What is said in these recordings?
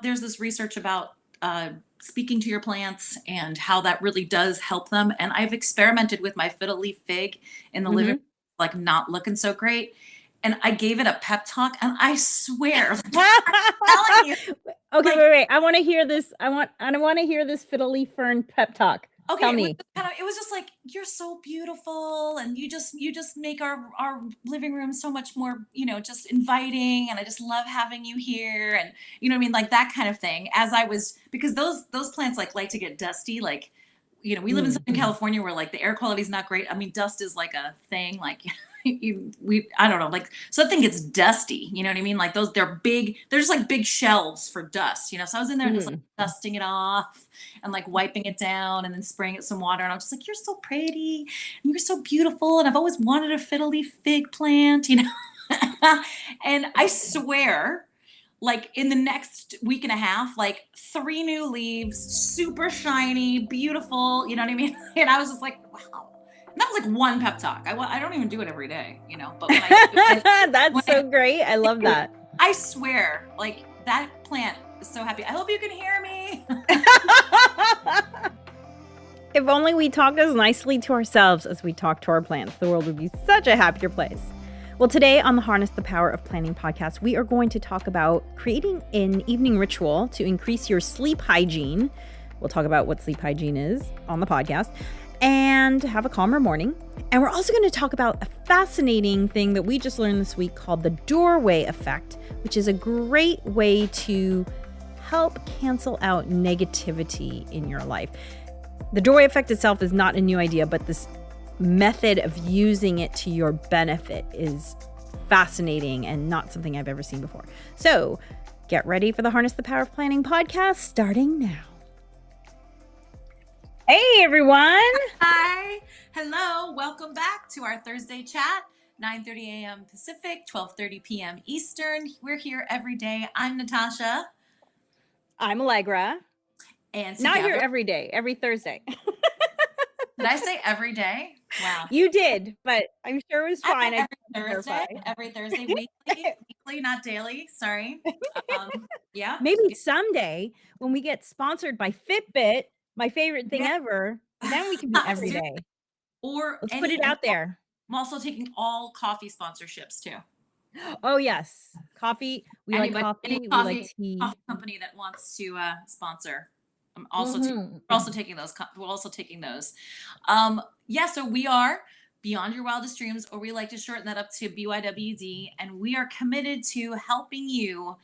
there's this research about speaking to your plants and how that really does help them. And I've experimented with my fiddle leaf fig in the living room, Mhm. like not looking so great. And I gave it a pep talk, and I swear, like, telling you, Okay, like, wait. I want to hear this. I want to hear this fiddle leaf fern pep talk. okay, Tell it was me. just it was just like, you're so beautiful, and you just make our living room so much more, just inviting, and I just love having you here, and you know what I mean, like that kind of thing. As I was, because those plants like to get dusty, like, we live in Mm. Southern California where like the air quality is not great. I mean, dust is like a thing, like I don't know, like something gets dusty, you know what I mean? Like they're just like big shelves for dust, so I was in there just like Mhm. dusting it off and like wiping it down and then spraying it some water, and I was just like, you're so pretty and you're so beautiful, and I've always wanted a fiddle leaf fig plant. And I swear, like in the next week and a half, like 3 new leaves, super shiny, beautiful, you know what I mean? And I was just like, wow. And that was like one pep talk. I don't even do it every day, but when I do it, That's when I so great. I love do it, that. I swear, like that plant is so happy. I hope you can hear me. If only we talked as nicely to ourselves as we talk to our plants, the world would be such a happier place. Well, today on the Harness the Power of Planning podcast, we are going to talk about creating an evening ritual to increase your sleep hygiene. We'll talk about what sleep hygiene is on the podcast and have a calmer morning. And we're also going to talk about a fascinating thing that we just learned this week called the doorway effect, which is a great way to help cancel out negativity in your life. The doorway effect itself is not a new idea, but this method of using it to your benefit is fascinating and not something I've ever seen before. So get ready for the Harness the Power of Planning podcast starting now. Hey, everyone. Hi. Hello. Welcome back to our Thursday chat, 9:30 a.m. Pacific, 12:30 p.m. Eastern. We're here every day. I'm Natascha. I'm Alegre. And Not here together, every day, every Thursday. did I say every day? Wow. You did, but I'm sure it was fine. I Every Thursday, weekly, not daily. Sorry. Yeah. Maybe someday when we get sponsored by Fitbit, my favorite thing Yeah. ever, then we can be every day. Or Let's put it out there. I'm also taking all coffee sponsorships too. Oh yes, coffee. We like coffee. We like tea. Coffee company that wants to sponsor. I'm also we're also taking those. We're also taking those. Yeah. So we are Beyond Your Wildest Dreams, or we like to shorten that up to BYWD, and we are committed to helping you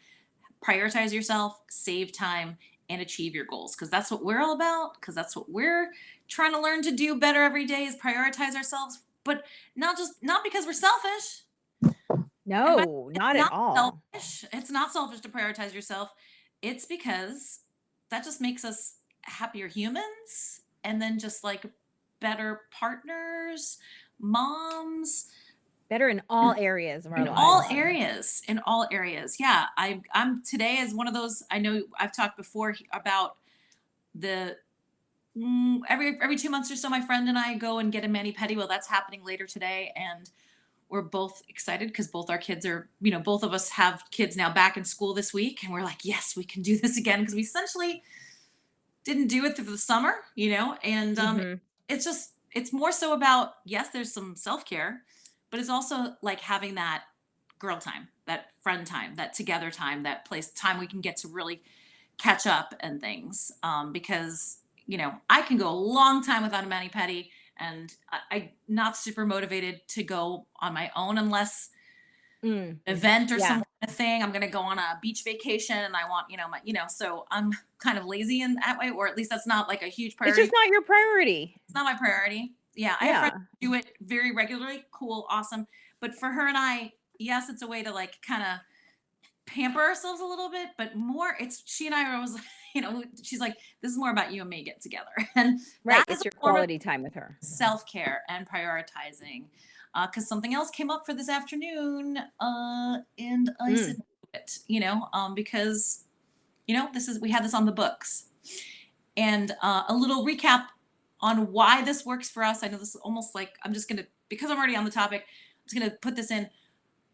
prioritize yourself, save time, and achieve your goals. Because that's what we're all about. Because that's what we're trying to learn to do better every day, is prioritize ourselves, but not because we're selfish. No, not at all. Selfish. It's not selfish to prioritize yourself. It's because that just makes us happier humans, and then just like better partners, moms, better in all areas of our lives. In all areas. Yeah. I'm today as one of those. I know I've talked before about the every 2 months or so, my friend and I go and get a mani-pedi. Well, that's happening later today, and we're both excited because both our kids are, both of us have kids now back in school this week, and we're like, yes, we can do this again, because we essentially didn't do it through the summer, and it's more so about, yes, there's some self-care, but it's also like having that girl time, that friend time, that together time, that place time we can get to really catch up and things, because I can go a long time without a mani-pedi, and I'm not super motivated to go on my own unless event or some kind of thing. I'm going to go on a beach vacation, and I want, so I'm kind of lazy in that way, or at least that's not like a huge priority. It's just not your priority. It's not my priority. Yeah. I have friends who do it very regularly. Cool. Awesome. But for her and I, yes, it's a way to like kind of pamper ourselves a little bit, but more she and I are always, she's like, this is more about you and me get together. And right. It's your quality time with her. Self-care and prioritizing. Because something else came up for this afternoon, and I said it, because, we had this on the books. And a little recap on why this works for us. I know this is almost like, because I'm already on the topic, I'm just going to put this in.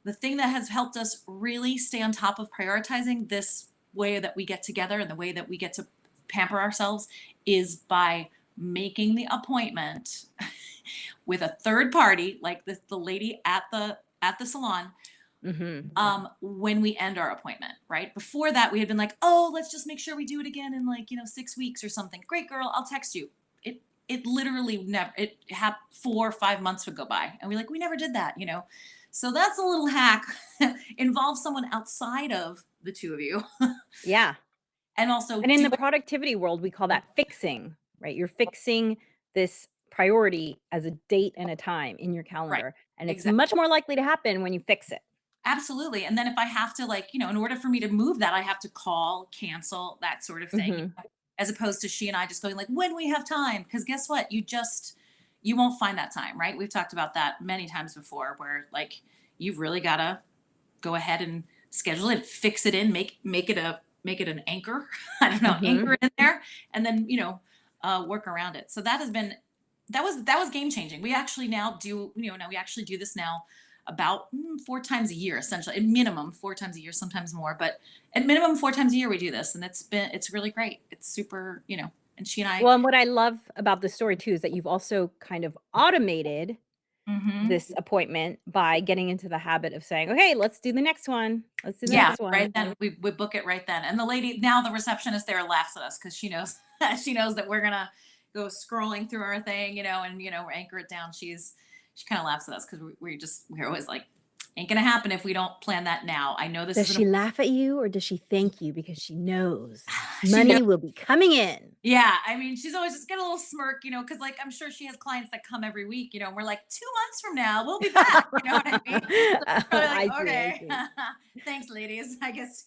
The thing that has helped us really stay on top of prioritizing this way that we get together and the way that we get to pamper ourselves is by making the appointment with a third party, like the lady at the salon, Mhm. when we end our appointment, right? Before that, we had been like, oh, let's just make sure we do it again in like, 6 weeks or something. Great girl, I'll text you. It literally never, it had 4 or 5 months would go by. And we're like, we never did that. So that's a little hack. Involve someone outside of the two of you. Yeah. And also And in do the productivity world, we call that fixing, right? You're fixing this priority as a date and a time in your right. calendar, and it's Exactly. much more likely to happen when you fix it. Absolutely. And then if I have to like, in order for me to move that, I have to call, cancel, that sort of thing. Mhm. As opposed to she and I just going like, when we have time. Because guess what? You won't find that time, right? We've talked about that many times before where like you've really gotta go ahead and schedule it, fix it in, make it an anchor. I don't know, Mhm. anchor it in there and then, work around it. So that was game changing. We actually now do, now we actually do this now about 4 times a year, essentially, at minimum 4 times a year, sometimes more, but at minimum 4 times a year we do this, and it's really great. It's super, and she and I. Well, and what I love about the story too is that you've also kind of automated Hmm. this appointment by getting into the habit of saying, "Okay, let's do the next one. Let's do the Yeah, next one." right then we book it right then, and the lady now the receptionist there laughs at us because she knows she knows that we're gonna go scrolling through our thing, and anchor it down. She kind of laughs at us because we're always like, ain't gonna happen if we don't plan that now. I know this Does is she an laugh at you or does she thank you because she knows she knows. money will be coming in? Yeah, I mean, she's always just got a little smirk, because like I'm sure she has clients that come every week, and we're like 2 months from now we'll be back. You know what I mean? So probably like, I see, I okay, see. thanks, ladies. I guess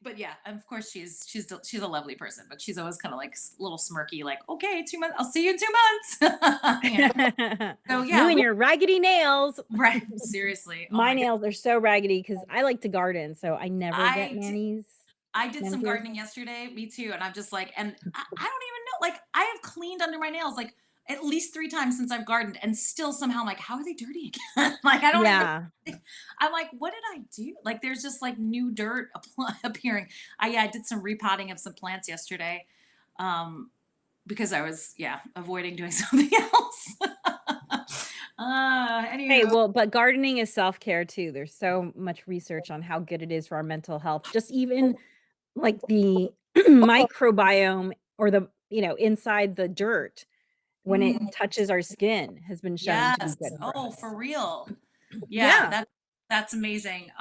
but yeah, and of course she's a lovely person, but she's always kind of like little smirky, like, okay, 2 months, I'll see you in 2 months. So You yeah, and your raggedy nails. right, seriously, oh My my god, nails are so raggedy because I like to garden, so I never get I d- I did some manicures. gardening yesterday, me too, and I'm just like, and I don't even know, like I have cleaned under my nails like at least 3 times since I've gardened, and still somehow I'm like, how are they dirty again? Like I don't even. Yeah. I'm like, what did I do? Like there's just like new dirt appearing. I did some repotting of some plants yesterday, because I was avoiding doing something else. Hey, Anywho, well, but gardening is self-care too. There's so much research on how good it is for our mental health. Just even like the microbiome or the, inside the dirt when it mm, touches our skin has been shown to be yes. good for Oh, us. for real. Yeah, Yeah. that's amazing.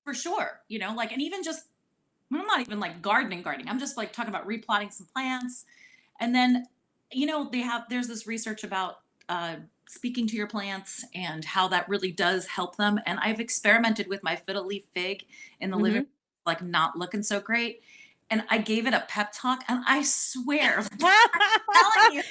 For sure. Like, and even just, I'm not even like gardening. I'm just like talking about repotting some plants. And then, there's this research about speaking to your plants and how that really does help them. And I've experimented with my fiddle leaf fig in the living room, Mhm. like not looking so great. And I gave it a pep talk, and I swear, like, I'm telling you,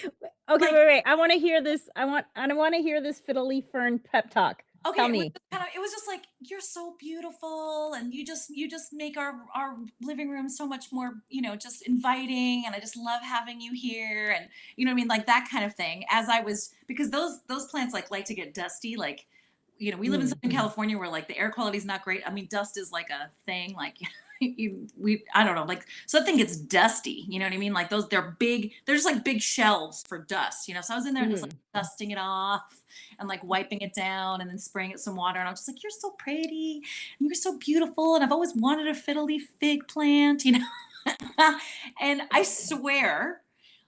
Okay, like, wait. I wanna hear this fiddle leaf fern pep talk. okay, Tell me. it was just like, you're so beautiful, and you just make our living room so much more, just inviting, and I just love having you here, and you know what I mean, like that kind of thing. As I was, because those plants like to get dusty, like, we live in Mm. Southern California where like the air quality is not great. I mean, dust is like a thing, like I don't know, like, so that thing gets dusty, you know what I mean? Like they're big, they're just like big shelves for dust, so I was in there and just like Mhm. dusting it off and like wiping it down and then spraying it some water. And I was just like, you're so pretty and you're so beautiful. And I've always wanted a fiddle leaf fig plant. And I swear,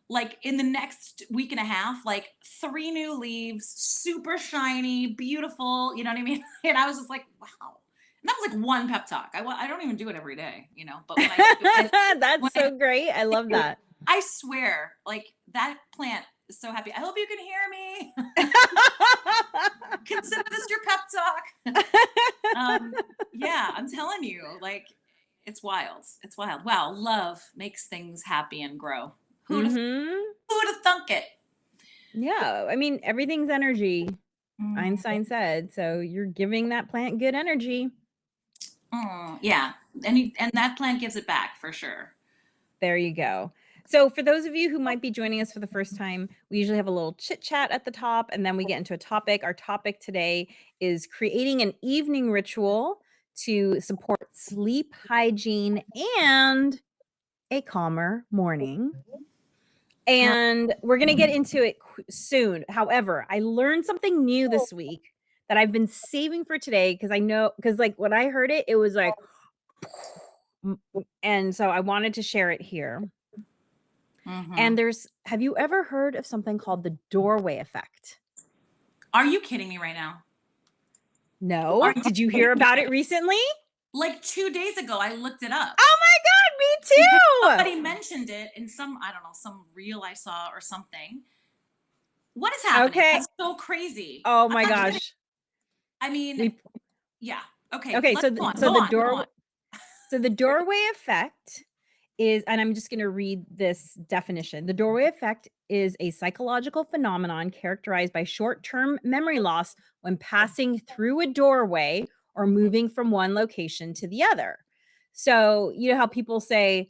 like in the next week and a half, like 3 new leaves, super shiny, beautiful. You know what I mean? And I was just like, wow. And that was like one pep talk. I don't even do it every day, but when I do it, when That's I so great. I love do it, that. I swear, like that plant is so happy. I hope you can hear me. Consider this your pep talk. um, yeah, I'm telling you, like, it's wild. It's wild. Wow, love makes things happy and grow. Mhm. Who'd have thunk it? Yeah, I mean, everything's energy, Mm, Einstein said, so you're giving that plant good energy. yeah, and that plant gives it back for sure. There you go. So for those of you who might be joining us for the first time, we usually have a little chit chat at the top and then we get into a topic. Our topic today is creating an evening ritual to support sleep hygiene and a calmer morning. And we're going to get into it soon. However, I learned something new this week that I've been saving for today because like when I heard it, it was like, and so I wanted to share it here. And have you ever heard of something called the doorway effect? Are you kidding me right now? No. Did you hear about it recently? Like 2 days ago, I looked it up. Oh my God, me too. Somebody mentioned it in some reel I saw or something. What is happening? Okay. That's so crazy. Oh my gosh. I mean, yeah. Okay. Okay. So the doorway effect is, and I'm just going to read this definition. The doorway effect is a psychological phenomenon characterized by short-term memory loss when passing through a doorway or moving from one location to the other. So, you know how people say,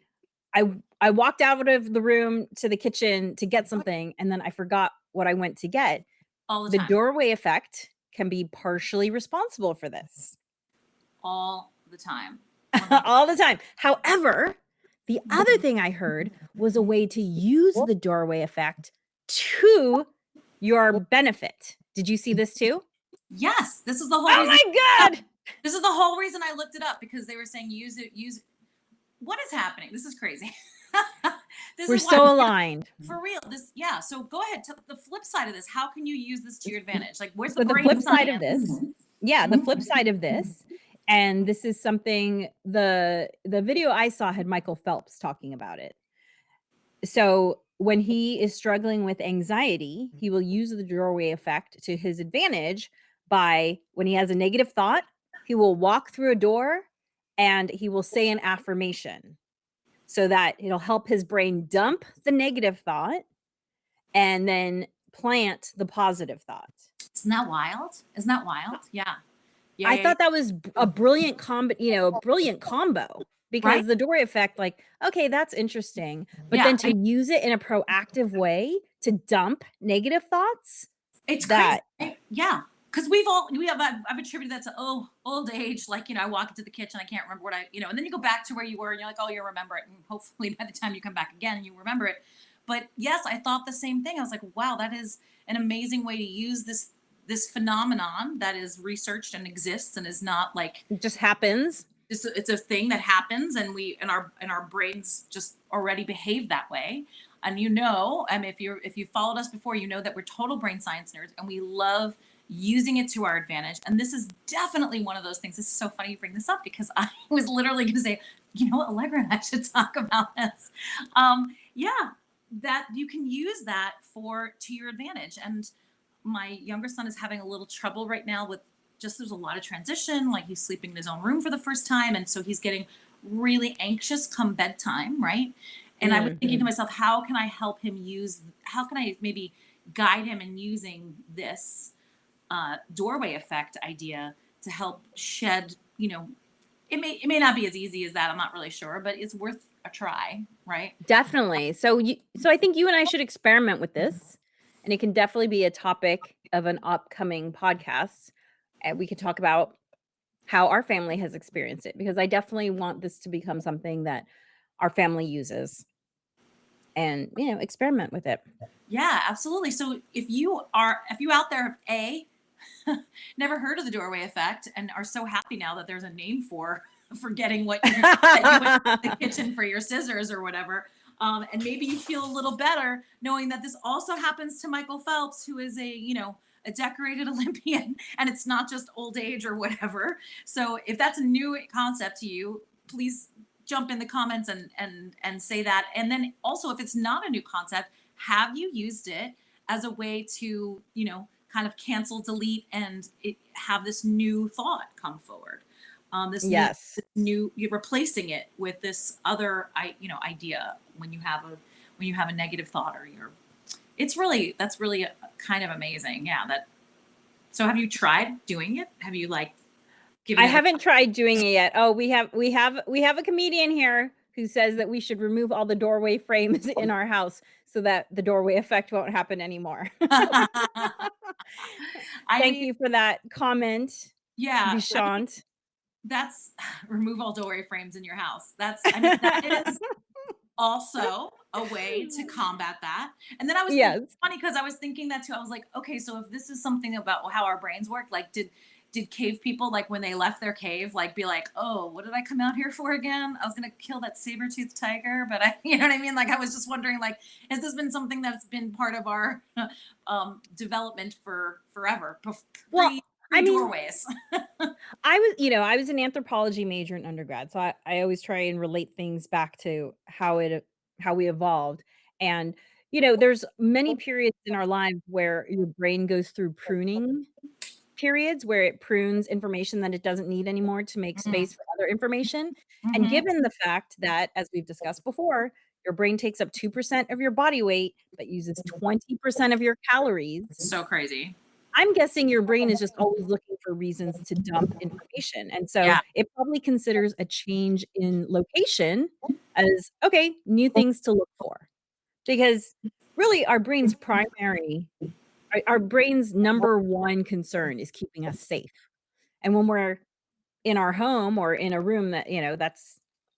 I walked out of the room to the kitchen to get something, and then I forgot what I went to get. All the The time. doorway effect can be partially responsible for this. All the time. All the time. However, the other thing I heard was a way to use the doorway effect to your benefit. Did you see this too? Yes. This is the whole reason. My God. This is the whole reason I looked it up, because they were saying use it. What is happening? This is crazy. We're so aligned. For real. So go ahead. The flip side of this, how can you use this to your advantage? Like, where's the flip side of this? Yeah, the flip side of this. And this is something the video I saw had Michael Phelps talking about it. So when he is struggling with anxiety, he will use the doorway effect to his advantage by, when he has a negative thought, he will walk through a door and he will say an affirmation so that it'll help his brain dump the negative thought and then plant the positive thought. Isn't that wild? Yeah. I thought that was a brilliant combo, because the doorway effect, like, okay, that's interesting. But then to use it in a proactive way to dump negative thoughts. It's crazy. Yeah. Because I've attributed that to, old age. Like, I walk into the kitchen, I can't remember what and then you go back to where you were and you're like, you'll remember it. And hopefully by the time you come back again, you remember it. But yes, I thought the same thing. I was like, wow, that is an amazing way to use this phenomenon that is researched and exists and is not like, it just happens. It's a thing that happens, and our brains just already behave that way. And if you followed us before, you know that we're total brain science nerds and we love using it to our advantage. And this is definitely one of those things. This is so funny you bring this up, because I was literally going to say, Alegre and I should talk about this. That you can use that to your advantage. And my younger son is having a little trouble right now with there's a lot of transition. Like, he's sleeping in his own room for the first time. And so he's getting really anxious come bedtime. Right. And I was thinking to myself, how can I help him how can I maybe guide him in using this doorway effect idea to help shed, it may not be as easy as that. I'm not really sure, but it's worth a try. Right. Definitely. So I think you and I should experiment with this, and it can definitely be a topic of an upcoming podcast. And we could talk about how our family has experienced it, because I definitely want this to become something that our family uses and, experiment with it. Yeah, absolutely. So if you out there have never heard of the doorway effect and are so happy now that there's a name for forgetting what you went to the kitchen for your scissors or whatever, and maybe you feel a little better knowing that this also happens to Michael Phelps, who is a decorated Olympian, and it's not just old age or whatever. So if that's a new concept to you, please jump in the comments and say that. And then also, if it's not a new concept, have you used it as a way to, kind of cancel, delete, and have this new thought come forward? You're replacing it with this other, idea when you have a negative thought, or that's really kind of amazing. Yeah. So have you tried doing it? Have you I haven't tried doing it yet. Oh, we have a comedian here who says that we should remove all the doorway frames in our house so that the doorway effect won't happen anymore. Thank you for that comment. Yeah. Vishant. that's remove all doorway frames in your house. I mean, that is also a way to combat that. And then I was thinking, Yes. funny because I was thinking that too. I was like, okay, so if this is something about how our brains work, like did cave people, like when they left their cave, like be like, oh, what did I come out here for again? I was gonna kill that saber-toothed tiger, but I, you know what I mean? Like I was just wondering, like, has this been something that's been part of our development for forever, Well, I pre mean, doorways? I was an anthropology major in undergrad, so I always try and relate things back to how we evolved. And, there's many periods in our lives where your brain goes through pruning periods where it prunes information that it doesn't need anymore to make Mm, space for other information. And hmm. given the fact that, as we've discussed before, your brain takes up 2% of your body weight, but uses 20% of your calories, So crazy. I'm guessing your brain is just always looking for reasons to dump information, and so Yeah. it probably considers a change in location as, okay, new things to look for. Because really our brain's number one concern is keeping us safe. And when we're in our home or in a room that,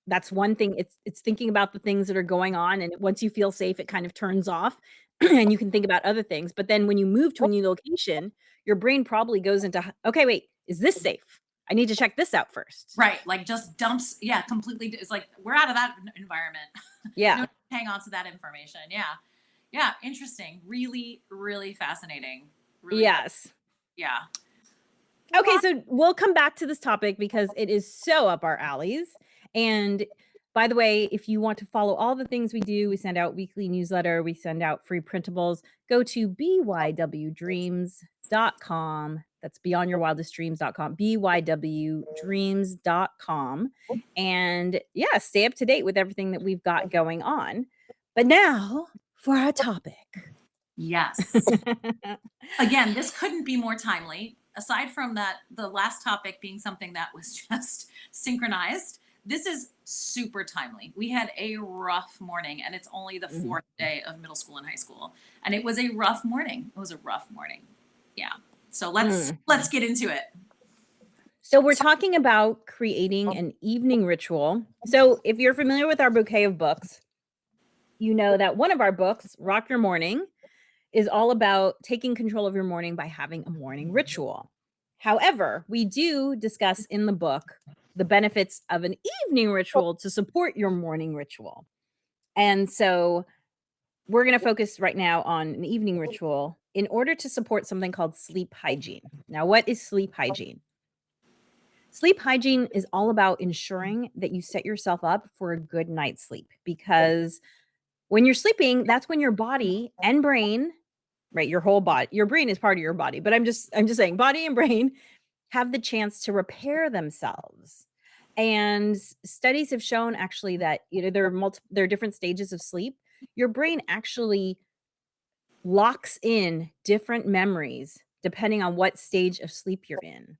that's one thing. It's thinking about the things that are going on, and once you feel safe, it kind of turns off, and you can think about other things. But then when you move to a new location, your brain probably goes into, "Okay, wait, is this safe? I need to check this out first." Right, like just dumps, yeah, completely. It's like we're out of that environment. No Yeah. need to hang on to that information. Yeah, yeah, interesting. Really, really fascinating. Really, Yes. yeah. Okay, What? so we'll come back to this topic because it is so up our alleys. And by the way, if you want to follow all the things we do, we send out weekly newsletter, we send out free printables. Go to bywdreams.com. That's beyondyourwildestdreams.com, bywdreams.com. And yeah, stay up to date with everything that we've got going on. But now for our topic. Yes. Again, this couldn't be more timely. Aside from that, the last topic being something that was just synchronized, this is super timely. We had a rough morning, and it's only the Mhm. fourth day of middle school and high school, and it was a rough morning. It was a rough morning. Yeah. So Mm. let's get into it. So we're talking about creating an evening ritual. So if you're familiar with our bouquet of books, you know that one of our books, Rock Your Morning, is all about taking control of your morning by having a morning ritual. However, we do discuss in the book the benefits of an evening ritual to support your morning ritual. And so we're going to focus right now on an evening ritual in order to support something called sleep hygiene. Now, what is sleep hygiene? Sleep hygiene is all about ensuring that you set yourself up for a good night's sleep because when you're sleeping, that's when your body and brain, right, your whole body, your brain is part of your body, but I'm just saying body and brain have the chance to repair themselves. And studies have shown actually that there are different stages of sleep. Your brain actually locks in different memories depending on what stage of sleep you're in.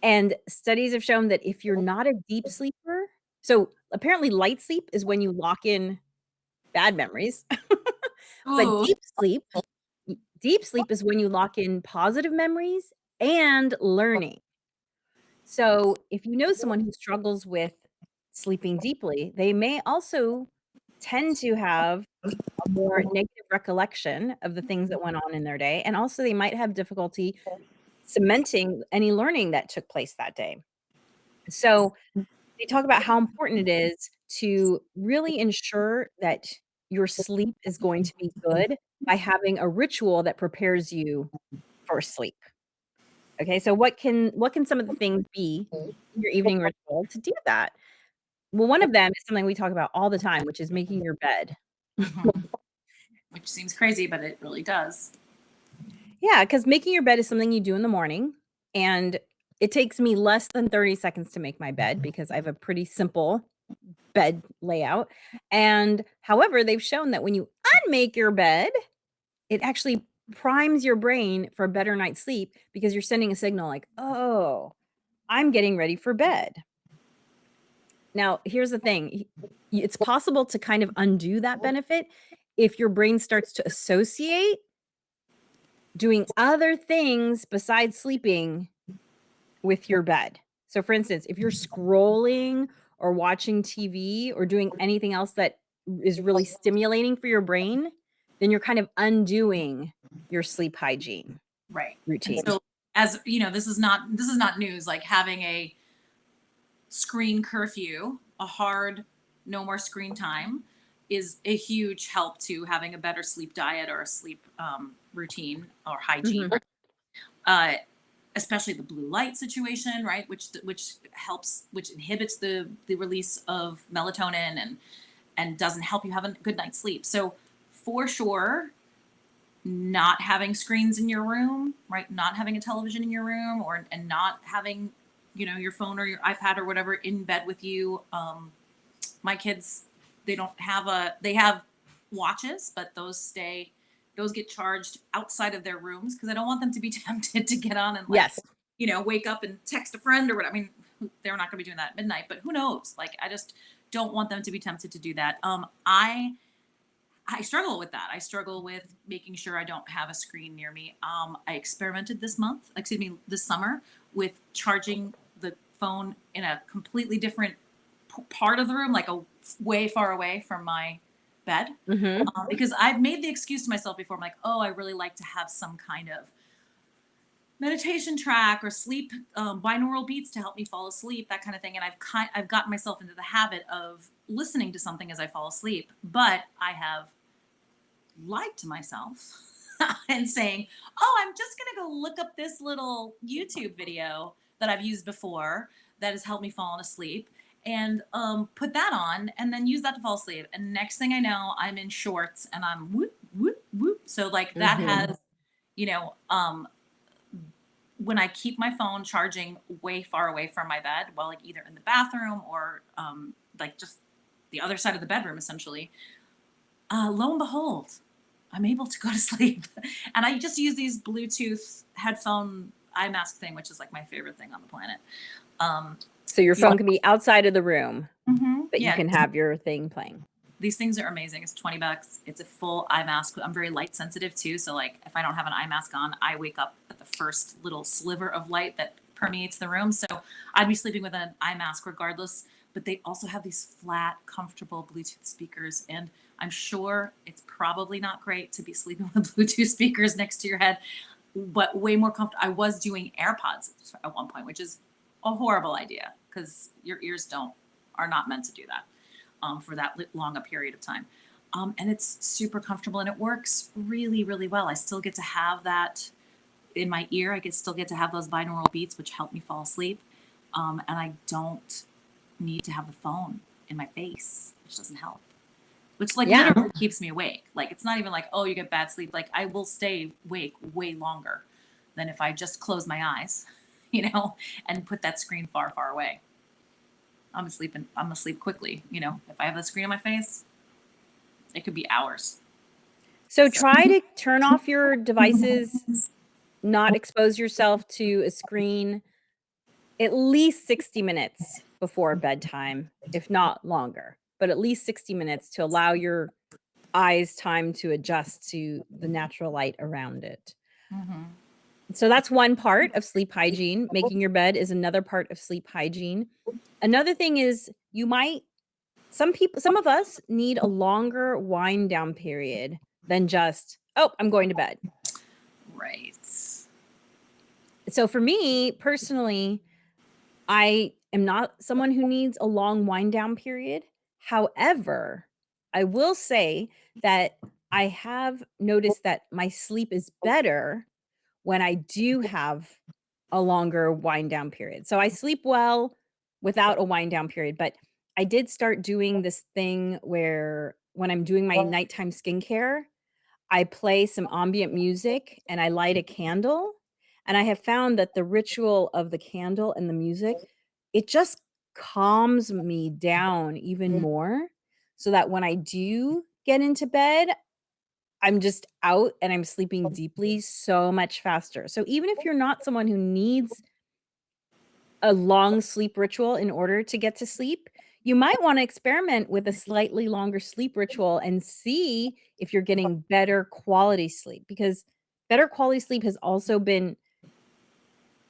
And studies have shown that if you're not a deep sleeper, so apparently light sleep is when you lock in bad memories, but Ooh. deep sleep is when you lock in positive memories and learning. So, if you know someone who struggles with sleeping deeply, they may also tend to have a more negative recollection of the things that went on in their day, and also they might have difficulty cementing any learning that took place that day. So, they talk about how important it is to really ensure that your sleep is going to be good by having a ritual that prepares you for sleep. Okay, so what can some of the things be in your evening ritual to do that? Well, one of them is something we talk about all the time, which is making your bed. Mhm. Which seems crazy, but it really does. Yeah, because making your bed is something you do in the morning, and it takes me less than 30 seconds to make my bed because I have a pretty simple bed layout. And however, they've shown that when you unmake your bed, it actually primes your brain for a better night's sleep because you're sending a signal like, "Oh, I'm getting ready for bed." Now, here's the thing. It's possible to kind of undo that benefit if your brain starts to associate doing other things besides sleeping with your bed. So for instance, if you're scrolling or watching TV or doing anything else that is really stimulating for your brain, then you're kind of undoing your sleep hygiene Right. And routine. so, as you know, this is not news. Like having a screen curfew, a hard no more screen time, is a huge help to having a better sleep diet or a sleep routine or hygiene. Mhm. Uh, Especially the blue light situation, right? Which helps, which inhibits the release of melatonin and doesn't help you have a good night's sleep. So for sure, not having screens in your room, right? Not having a television in your room, and not having, your phone or your iPad or whatever in bed with you. My kids, they have watches, but those get charged outside of their rooms because I don't want them to be tempted to get on and, like, Yes. wake up and text a friend or what. I mean, they're not going to be doing that at midnight, but who knows? Like, I just don't want them to be tempted to do that. I struggle with that. I struggle with making sure I don't have a screen near me. I experimented this summer, with charging the phone in a completely different part of the room, like a way far away from my bed, Mhm. because I've made the excuse to myself before. I'm like, oh, I really like to have some kind of meditation track or sleep binaural beats to help me fall asleep, that kind of thing. And I've gotten myself into the habit of listening to something as I fall asleep, but I have lied to myself and saying, oh, I'm just going to go look up this little YouTube video that I've used before that has helped me fall asleep, and put that on and then use that to fall asleep. And next thing I know, I'm in shorts and I'm whoop, whoop, whoop. So, like, that Mhm. has, you know, um, when I keep my phone charging way far away from my bed, well, like either in the bathroom or like just the other side of the bedroom, essentially, lo and behold, I'm able to go to sleep. And I just use these Bluetooth headphone eye mask thing, which is like my favorite thing on the planet. Um, So your yeah. phone can be outside of the room, but you Yeah, can have your thing playing. these things are amazing. It's $20. It's a full eye mask. I'm very light sensitive too. So, like, if I don't have an eye mask on, I wake up at the first little sliver of light that permeates the room. So I'd be sleeping with an eye mask regardless. But they also have these flat, comfortable Bluetooth speakers. And I'm sure it's probably not great to be sleeping with Bluetooth speakers next to your head, but way more comfortable. I was doing AirPods at one point, which is a horrible idea because your ears are not meant to do that for that long a period of time. And it's super comfortable and it works really, really well. I still get to have that in my ear. Still get to have those binaural beats, which help me fall asleep. And I don't need to have the phone in my face, which doesn't help. Which, like, Yeah. literally keeps me awake. Like, it's not even like, oh, you get bad sleep. Like, I will stay awake way longer than if I just close my eyes, and put that screen far, far away. I'm asleep quickly. If I have the screen in my face, it could be hours. So try to turn off your devices, not expose yourself to a screen at least 60 minutes before bedtime, if not longer, but at least 60 minutes to allow your eyes time to adjust to the natural light around it. Mm-hmm. So that's one part of sleep hygiene. Making your bed is another part of sleep hygiene. Another thing is some of us need a longer wind down period than just, "Oh, I'm going to bed." Right. So for me, personally, I am not someone who needs a long wind down period. However, I will say that I have noticed that my sleep is better when I do have a longer wind down period. So I sleep well without a wind down period, but I did start doing this thing where when I'm doing my nighttime skincare, I play some ambient music and I light a candle. And I have found that the ritual of the candle and the music, it just calms me down even more so that when I do get into bed, I'm just out and I'm sleeping deeply so much faster. So even if you're not someone who needs a long sleep ritual in order to get to sleep, you might want to experiment with a slightly longer sleep ritual and see if you're getting better quality sleep because better quality sleep has also been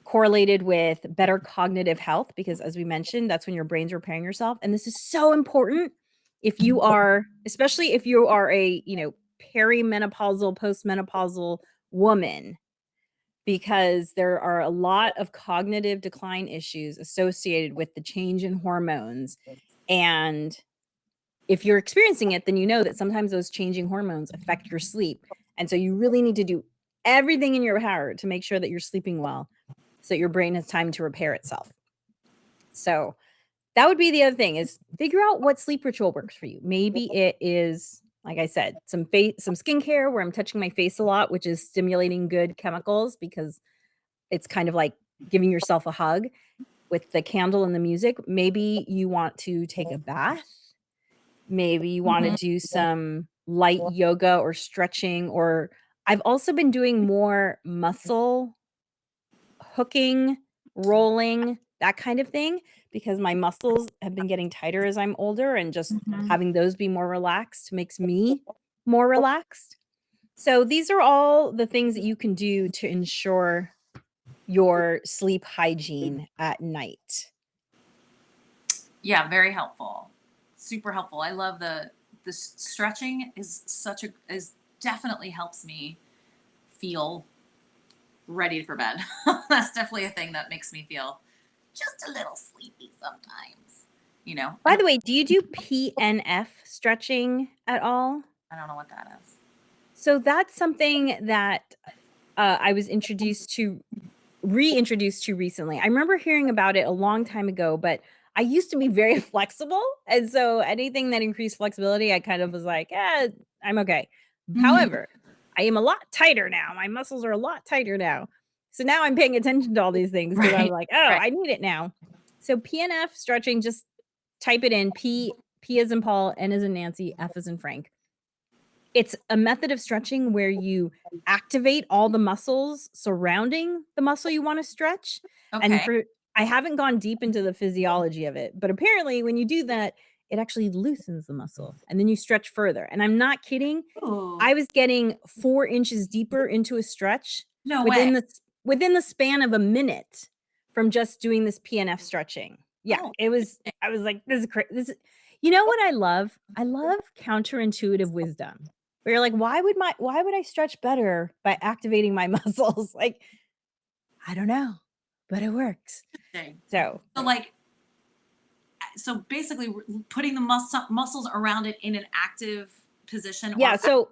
correlated with better cognitive health because, as we mentioned, that's when your brain's repairing yourself. And this is so important if you are, especially if you are a, perimenopausal, postmenopausal woman, because there are a lot of cognitive decline issues associated with the change in hormones. And if you're experiencing it, then you know that sometimes those changing hormones affect your sleep. And so you really need to do everything in your power to make sure that you're sleeping well so that your brain has time to repair itself. So that would be the other thing, is figure out what sleep ritual works for you. Maybe it is, like I said, some skincare where I'm touching my face a lot, which is stimulating good chemicals because it's kind of like giving yourself a hug with the candle and the music. Maybe you want to take a bath. Maybe you want to do some light yoga or stretching, or I've also been doing more muscle hooking, rolling, that kind of thing, because my muscles have been getting tighter as I'm older, and just having those be more relaxed makes me more relaxed. So these are all the things that you can do to ensure your sleep hygiene at night. Yeah, very helpful. Super helpful. I love the stretching is definitely helps me feel ready for bed. That's definitely a thing that makes me feel just a little sleepy sometimes. By the way, do you do PNF stretching at all? I don't know what that is. So that's something that I was reintroduced to recently. I remember hearing about it a long time ago, but I used to be very flexible. And so anything that increased flexibility, I kind of was like, I'm okay. However, I am a lot tighter now. My muscles are a lot tighter now. So now I'm paying attention to all these things because I'm like, oh, right. I need it now. So PNF stretching, just type it in, P as in Paul, N as in Nancy, F as in Frank. It's a method of stretching where you activate all the muscles surrounding the muscle you want to stretch. Okay. And I haven't gone deep into the physiology of it, but apparently when you do that, it actually loosens the muscle and then you stretch further. And I'm not kidding. Ooh. I was getting 4 inches deeper into a stretch No way. within the span of a minute from just doing this PNF stretching. Yeah, I was like, this is crazy. You know what I love? I love counterintuitive wisdom. Where you're like, why would I stretch better by activating my muscles? Like, I don't know, but it works. So basically putting the muscles around it in an active position. Yeah. So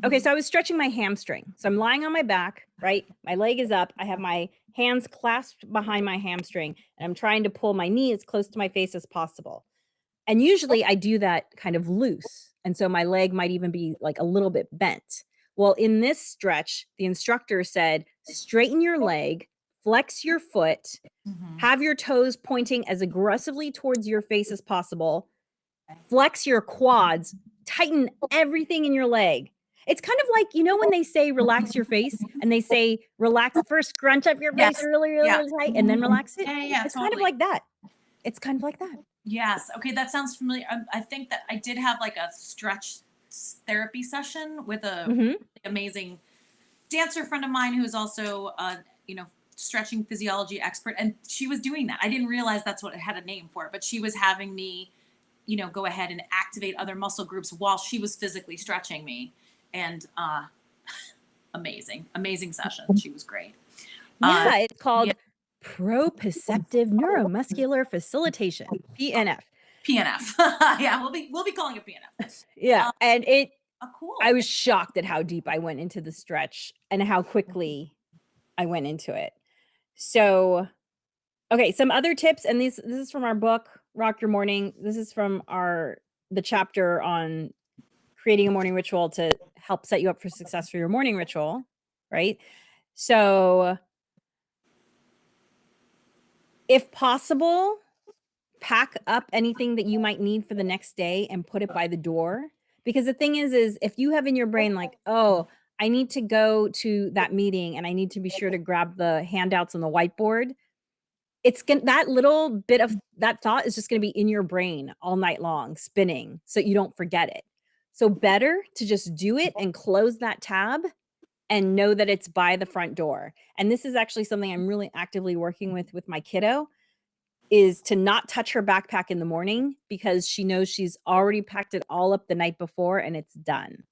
okay, so I was stretching my hamstring. So I'm lying on my back, right? My leg is up. I have my hands clasped behind my hamstring, and I'm trying to pull my knee as close to my face as possible. And usually I do that kind of loose. And so my leg might even be like a little bit bent. Well, in this stretch, the instructor said, straighten your leg, flex your foot, have your toes pointing as aggressively towards your face as possible, flex your quads, tighten everything in your leg. It's kind of like, when they say relax your face and they say relax, first scrunch up your face really, really, really tight and then relax it. Yeah, it's kind of like that. It's kind of like that. Yes. Okay. That sounds familiar. I think that I did have like a stretch therapy session with a amazing dancer friend of mine who's also stretching physiology expert, and she was doing that. I didn't realize that's what it had a name for, but she was having me, go ahead and activate other muscle groups while she was physically stretching me, and amazing session. She was great. Yeah, it's called proprioceptive neuromuscular facilitation, PNF. Yeah, we'll be calling it PNF. Yeah, and cool. I was shocked at how deep I went into the stretch and how quickly I went into it. So, okay, some other tips, and this is from our book, Rock Your Morning. This is from the chapter on creating a morning ritual to help set you up for success for your morning ritual, right? So, if possible, pack up anything that you might need for the next day and put it by the door. Because the thing is if you have in your brain like, oh, I need to go to that meeting and I need to be sure to grab the handouts on the whiteboard, that little bit of that thought is just going to be in your brain all night long, spinning, so you don't forget it. So better to just do it and close that tab and know that it's by the front door. And this is actually something I'm really actively working with my kiddo, is to not touch her backpack in the morning because she knows she's already packed it all up the night before and it's done.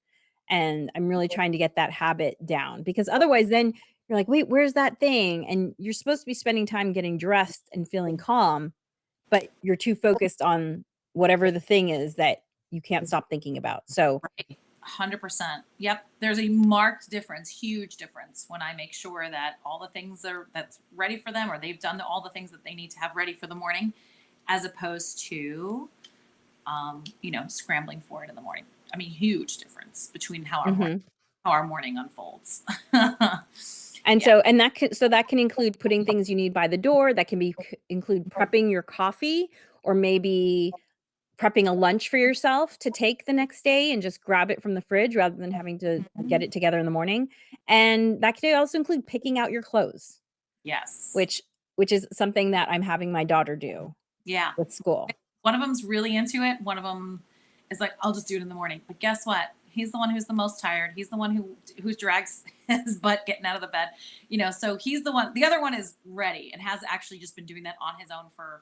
And I'm really trying to get that habit down because otherwise then you're like, "Wait, where's that thing?" And you're supposed to be spending time getting dressed and feeling calm, but you're too focused on whatever the thing is that you can't stop thinking about. So, Right. 100%. Yep. There's a marked difference, huge difference when I make sure that all the things that's ready for them, or they've done all the things that they need to have ready for the morning, as opposed to, scrambling for it in the morning. I mean, huge difference between mhm. how our morning unfolds. And Yeah. so that can include putting things you need by the door, that can include prepping your coffee or maybe prepping a lunch for yourself to take the next day and just grab it from the fridge rather than having to get Mhm. it together in the morning. And that can also include picking out your clothes, Yes. which is something that I'm having my daughter do Yeah. with school. One of them's really into it. One of them is like, "I'll just do it in the morning." But guess what? He's the one who's the most tired. He's the one who drags his butt getting out of the bed. So he's the one. The other one is ready and has actually just been doing that on his own for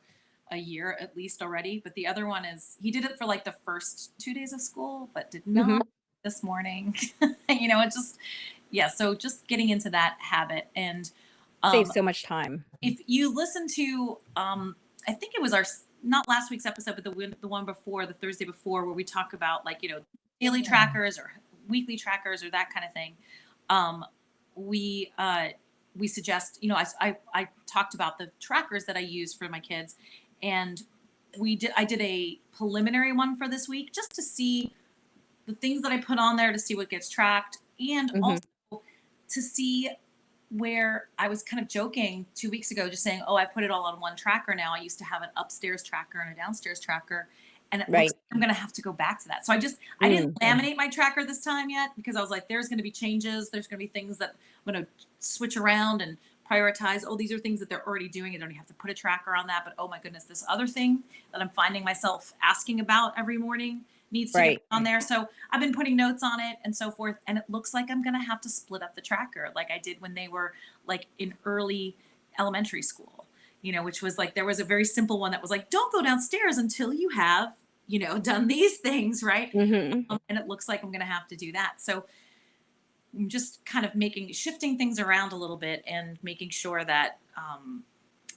a year at least already. But the other one he did it for like the first 2 days of school, but did not Mhm. this morning. It just, yeah. So just getting into that habit. And Saves um, so much time. if you listen to I think it was not last week's episode, but the one before, the Thursday before, where we talk about, like, daily trackers or weekly trackers or that kind of thing. um we uh we suggest, I talked about the trackers that I use for my kids, and I did a preliminary one for this week just to see the things that I put on there, to see what gets tracked, and Mhm. also to see where I was kind of joking 2 weeks ago, just saying, "Oh, I put it all on one tracker now. I used to have an upstairs tracker and a downstairs tracker, and it looks Right. like I'm going to have to go back to that." So I didn't Mm. laminate my tracker this time yet because I was like, "There's going to be changes. There's going to be things that I'm going to switch around and prioritize. Oh, these are things that they're already doing. I don't have to put a tracker on that. But oh my goodness, this other thing that I'm finding myself asking about every morning needs to get Right. on there." So I've been putting notes on it and so forth. And it looks like I'm going to have to split up the tracker like I did when they were like in early elementary school, which was like, there was a very simple one that was like, "Don't go downstairs until you have, done these things," right? Mhm. And it looks like I'm going to have to do that. So I'm just kind of shifting things around a little bit and making sure that,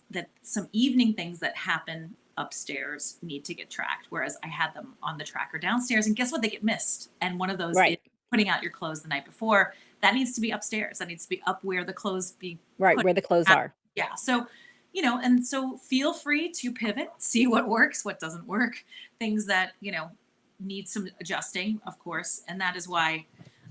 that some evening things that happen upstairs need to get tracked, whereas I had them on the tracker downstairs. And guess what? They get missed. And one of those is Right. putting out your clothes the night before. That needs to be upstairs. That needs to be up where the clothes be Right, put where the clothes out. are. Yeah. So, and so feel free to pivot, see what works, what doesn't work, things that, need some adjusting, of course. And that is why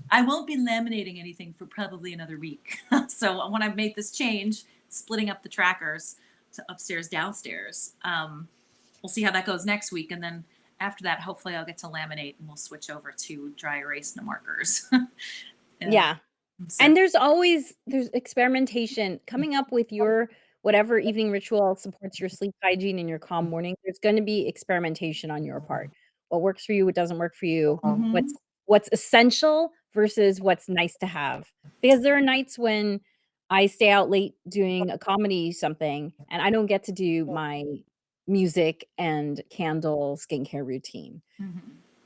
I won't be laminating anything for probably another week. So when I've made this change, splitting up the trackers to upstairs, downstairs, we'll see how that goes next week. And then after that, hopefully I'll get to laminate and we'll switch over to dry erase no markers. Yeah. Yeah. So, And there's experimentation coming up with your whatever evening ritual supports your sleep hygiene and your calm morning. There's gonna be experimentation on your part. What works for you, what doesn't work for you, mhm. what's essential versus what's nice to have. Because there are nights when I stay out late doing a comedy something, and I don't get to do my music and candle skincare routine. Mhm.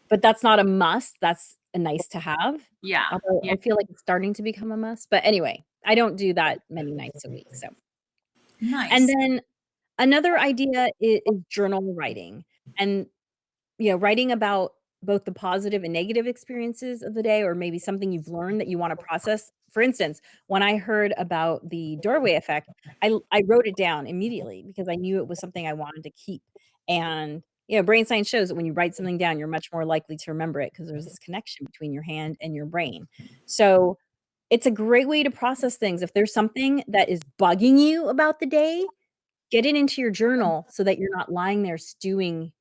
But that's not a must, that's a nice to have, Yeah. although Yeah. I feel like it's starting to become a must, but anyway, I don't do that many nights a week, so and Nice. then another idea is journal writing, and writing about both the positive and negative experiences of the day or maybe something you've learned that you wanna process. For instance, when I heard about the doorway effect, I wrote it down immediately because I knew it was something I wanted to keep, and, brain science shows that when you write something down, you're much more likely to remember it because there's this connection between your hand and your brain. So, it's a great way to process things. If there's something that is bugging you about the day, get it into your journal so that you're not lying there stewing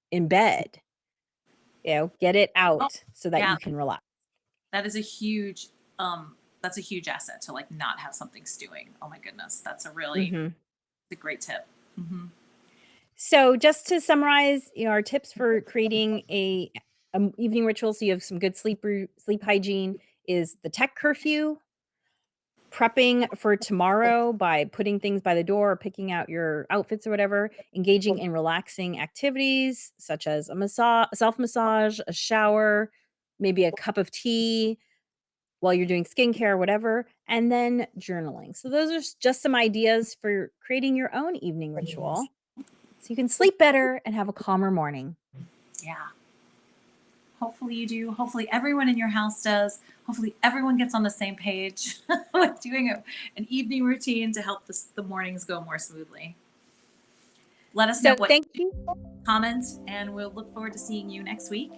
in bed. Get it Oh, out so that yeah. you can relax. That is a huge, that's a huge asset to like not have something stewing. Oh my goodness. That's Mhm. a great tip. Hmm. So just to summarize, our tips for creating a evening ritual so you have some good sleep hygiene is the tech curfew, prepping for tomorrow by putting things by the door or picking out your outfits or whatever, engaging in relaxing activities such as a massage, self-massage, a shower, maybe a cup of tea while you're doing skincare, whatever, and then journaling. So those are just some ideas for creating your own evening ritual so you can sleep better and have a calmer morning. Yeah. Hopefully you do. Hopefully everyone in your house does. Hopefully everyone gets on the same page with doing an evening routine to help the mornings go more smoothly. Let us know So what thank you. comment, and we'll look forward to seeing you next week.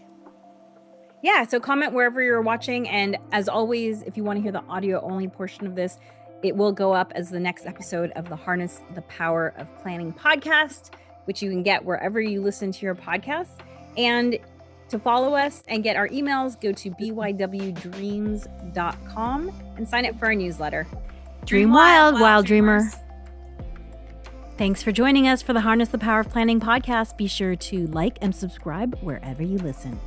Yeah, so comment wherever you're watching. And as always, if you want to hear the audio only portion of this, it will go up as the next episode of the Harness the Power of Planning podcast, which you can get wherever you listen to your podcasts. And to follow us and get our emails, go to bywdreams.com and sign up for our newsletter. Dream wild, wild dreamer. Thanks for joining us for the Harness the Power of Planning podcast. Be sure to like and subscribe wherever you listen.